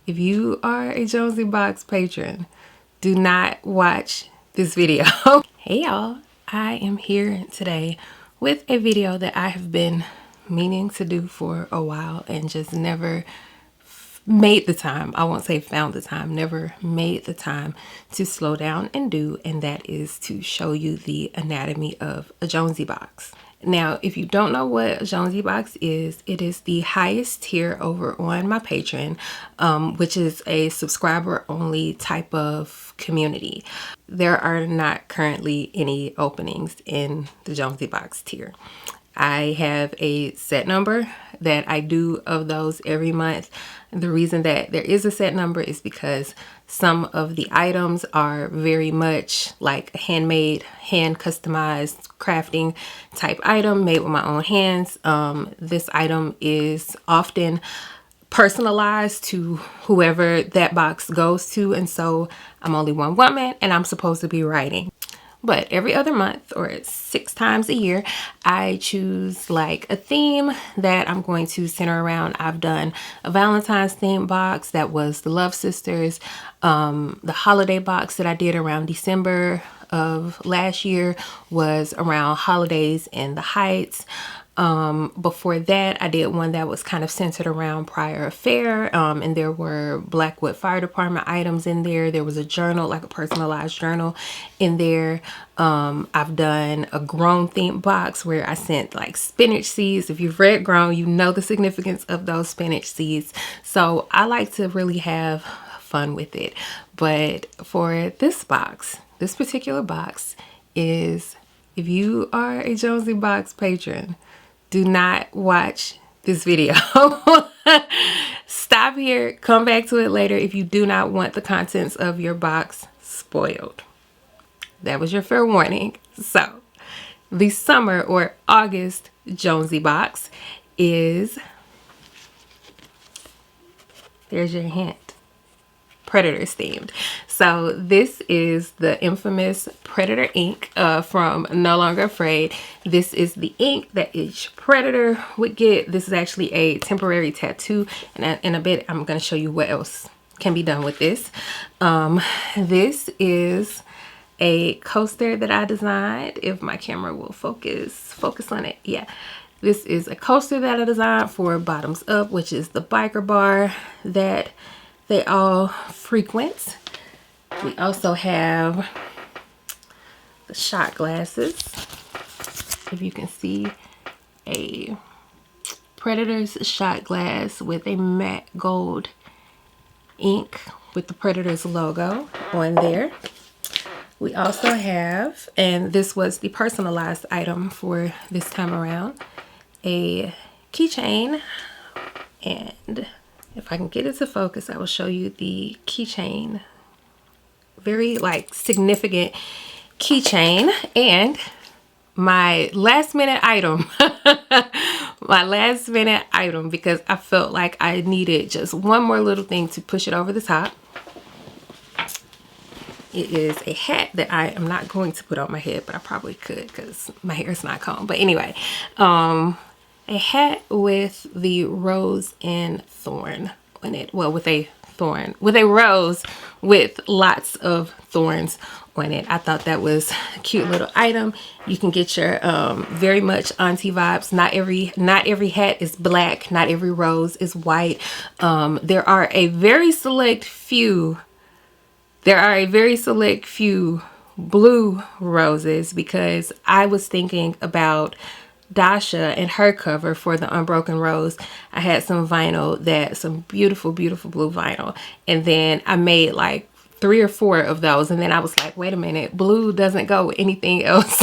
If you are a Jonesy Box patron, do not watch this video. Hey y'all, I am here today with a video that I have been meaning to do for a while and just never made the time. I won't say found the time, never made the time to slow down and do, and that is to show you the anatomy of a Jonesy Box. Now, if you don't know what a Jonesy Box is, it is the highest tier over on my Patreon, which is a subscriber only type of community. There are not currently any openings in the Jonesy Box tier. I have a set number that I do of those every month. The reason that there is a set number is because some of the items are very much like a handmade, hand customized crafting type item made with my own hands. This item is often personalized to whoever that box goes to, and so I'm only one woman and I'm supposed to be writing. But every other month or 6 times a year, I choose like a theme that I'm going to center around. I've done a Valentine's theme box that was the Love Sisters. The holiday box that I did around December of last year was around holidays in the Heights. Before that, I did one that was kind of centered around prior affair, and there were Blackwood Fire Department items in there. There was a journal, like a personalized journal in there. I've done a Grown theme box where I sent like spinach seeds. If you've read Grown, you know the significance of those spinach seeds. So I like to really have fun with it. But for this box, this particular box is, if you are a Jonesy Box patron, do not watch this video. Stop here, come back to it later if you do not want the contents of your box spoiled. That was your fair warning. So, the summer or August Jonesy Box is, there's your hint, Predators themed. So this is the infamous Predator ink from No Longer Afraid. This is the ink that each Predator would get. This is actually a temporary tattoo, and in a bit I'm going to show you what else can be done with this. This is a coaster that I designed. If my camera will focus on it. Yeah. This is a coaster that I designed for Bottoms Up, which is the biker bar that they all frequent. We also have the shot glasses. If you can see, a Predators shot glass with a matte gold ink with the Predators logo on there. We also have, and this was the personalized item for this time around, a keychain. And if I can get it to focus, I will show you the keychain. Very like significant keychain. And my last minute item, because I felt like I needed just one more little thing to push it over the top. It is a hat that I am not going to put on my head, but I probably could because my hair is not combed. But anyway, a hat with the rose and thorn on it. Well, with a rose with lots of thorns on it. I thought that was a cute little item. You can get your very much auntie vibes. Not every hat is black. Not every rose is white. There are a very select few blue roses, because I was thinking about Dasha and her cover for the Unbroken Rose. I had some vinyl, some beautiful blue vinyl, and then I made like 3 or 4 of those, and then I was like, wait a minute, blue doesn't go with anything else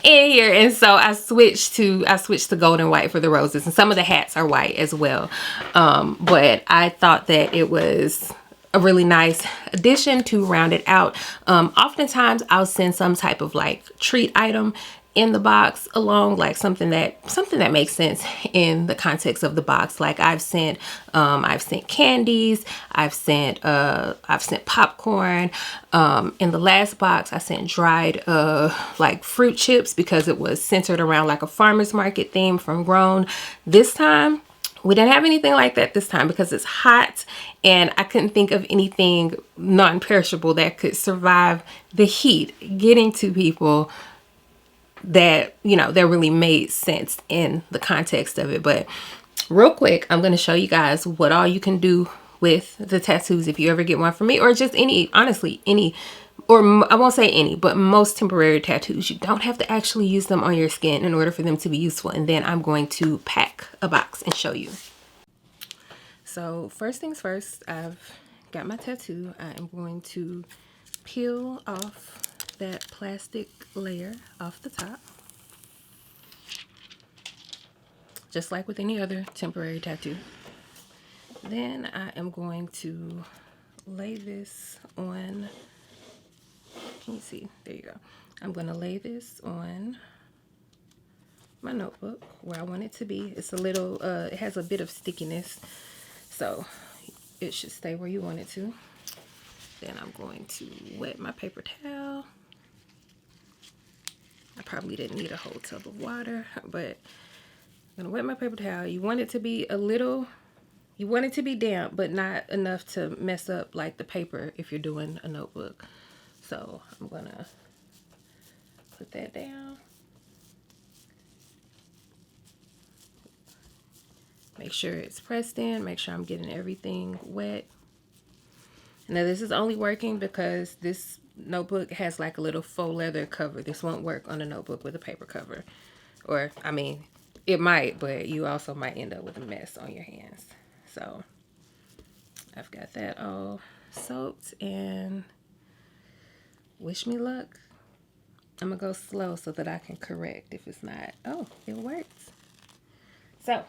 in here, and so I switched to gold and white for the roses, and some of the hats are white as well. But I thought that it was a really nice addition to round it out. Oftentimes I'll send some type of like treat item in the box along, like something that makes sense in the context of the box. Like I've sent candies, I've sent popcorn. In the last box I sent dried like fruit chips because it was centered around like a farmer's market theme from Grown. This time We didn't have anything like that this time because it's hot and I couldn't think of anything non-perishable that could survive the heat getting to people that, you know, that really made sense in the context of it. But real quick, I'm going to show you guys what all you can do with the tattoos if you ever get one from me, or just any, honestly, any, or I won't say any, but most temporary tattoos. You don't have to actually use them on your skin in order for them to be useful. And then I'm going to pack a box and show you. So first things first, I've got my tattoo. I am going to peel off that plastic layer off the top. Just like with any other temporary tattoo. Then I am going to lay this on, can you see? There you go. I'm going to lay this on my notebook where I want it to be. It's a little, it has a bit of stickiness, so it should stay where you want it to. Then I'm going to wet my paper towel. I probably didn't need a whole tub of water, but I'm going to wet my paper towel. You want it to be a little, you want it to be damp, but not enough to mess up like the paper if you're doing a notebook. So I'm going to put that down. Make sure it's pressed in. Make sure I'm getting everything wet. Now this is only working because this notebook has like a little faux leather cover. This won't work on a notebook with a paper cover. Or, I mean, it might, but you also might end up with a mess on your hands. So I've got that all soaked, and wish me luck. I'm gonna go slow so that I can correct if it's not. Oh, it works. So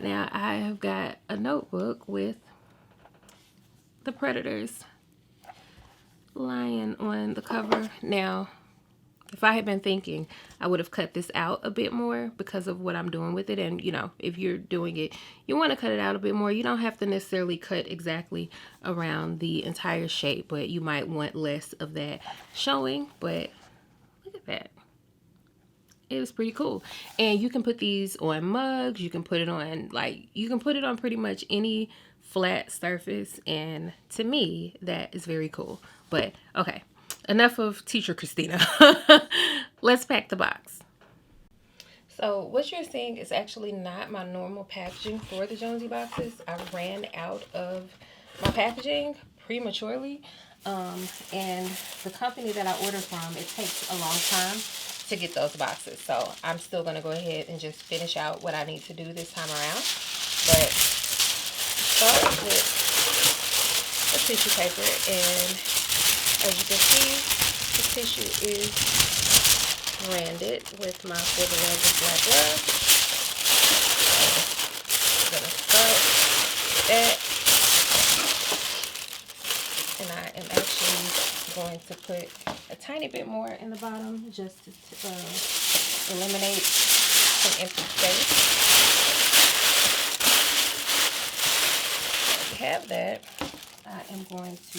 now I have got a notebook with the predators lying on the cover. Now, if I had been thinking, I would have cut this out a bit more because of what I'm doing with it. And, you know, if you're doing it, you want to cut it out a bit more. You don't have to necessarily cut exactly around the entire shape, but you might want less of that showing. But look at that. It was pretty cool. And you can put these on mugs. You can put it on, like, you can put it on pretty much any flat surface. And to me, that is very cool. But, okay. Enough of Teacher Christina. Let's pack the box. So what you're seeing is actually not my normal packaging for the Jonesy boxes. I ran out of my packaging prematurely. And the company that I ordered from, it takes a long time to get those boxes. So I'm still going to go ahead and just finish out what I need to do this time around. But start with the tissue paper, and as you can see, the tissue is branded with my For the Love of Black Love. So I'm going to start with that. And I am actually going to put a tiny bit more in the bottom just to eliminate some empty space. So we have that. I am going to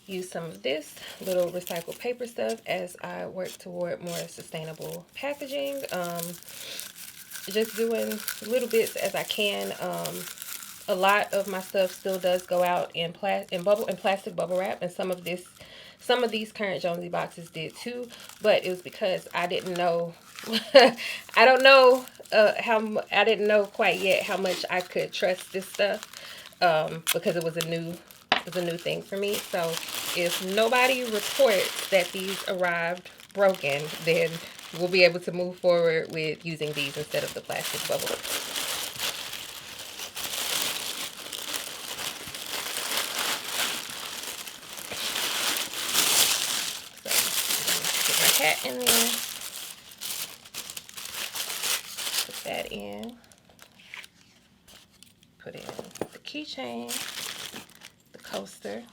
use some of this little recycled paper stuff as I work toward more sustainable packaging. Just doing little bits as I can. A lot of my stuff still does go out in plastic bubble wrap, and some of these current Jonesy boxes did too. But it was because I didn't know. I didn't know quite yet how much I could trust this stuff, because it was a new thing for me. So if nobody reports that these arrived broken, then we'll be able to move forward with using these instead of the plastic bubble. So get my hat in there, put that in, put in the keychain, the coaster,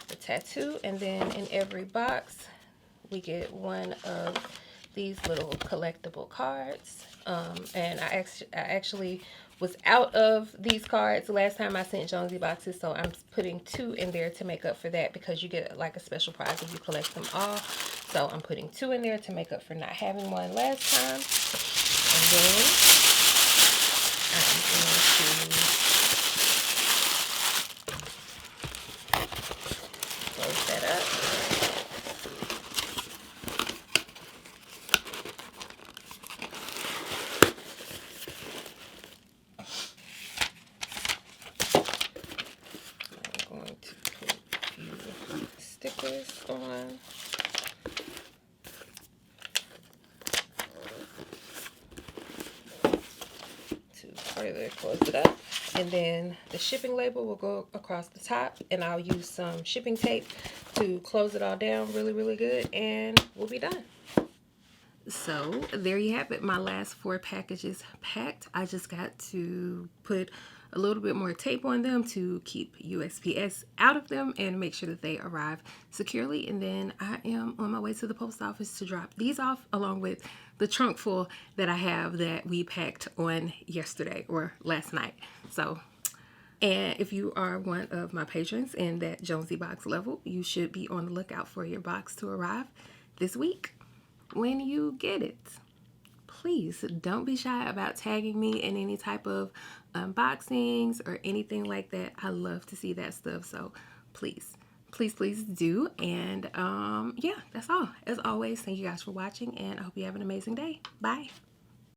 the tattoo, and then in every box we get one of these little collectible cards. And I actually was out of these cards last time I sent Jonesy boxes, so I'm putting 2 in there to make up for that, because you get like a special prize if you collect them all. So I'm putting 2 in there to make up for not having one last time. And then I'm going to close that up. Stickers on. To further close it up. And then the shipping label will go across the top, and I'll use some shipping tape to close it all down really good, and we'll be done. So there you have it, my last 4 packages packed. I just got to put a little bit more tape on them to keep USPS out of them and make sure that they arrive securely. And then I am on my way to the post office to drop these off, along with the trunk full that I have that we packed on yesterday or last night. So, and if you are one of my patrons in that Jonesy Box level, you should be on the lookout for your box to arrive this week. When you get it, please don't be shy about tagging me in any type of unboxings or anything like that. I love to see that stuff, so please do. And yeah, that's all. As always, thank you guys for watching, and I hope you have an amazing day. Bye.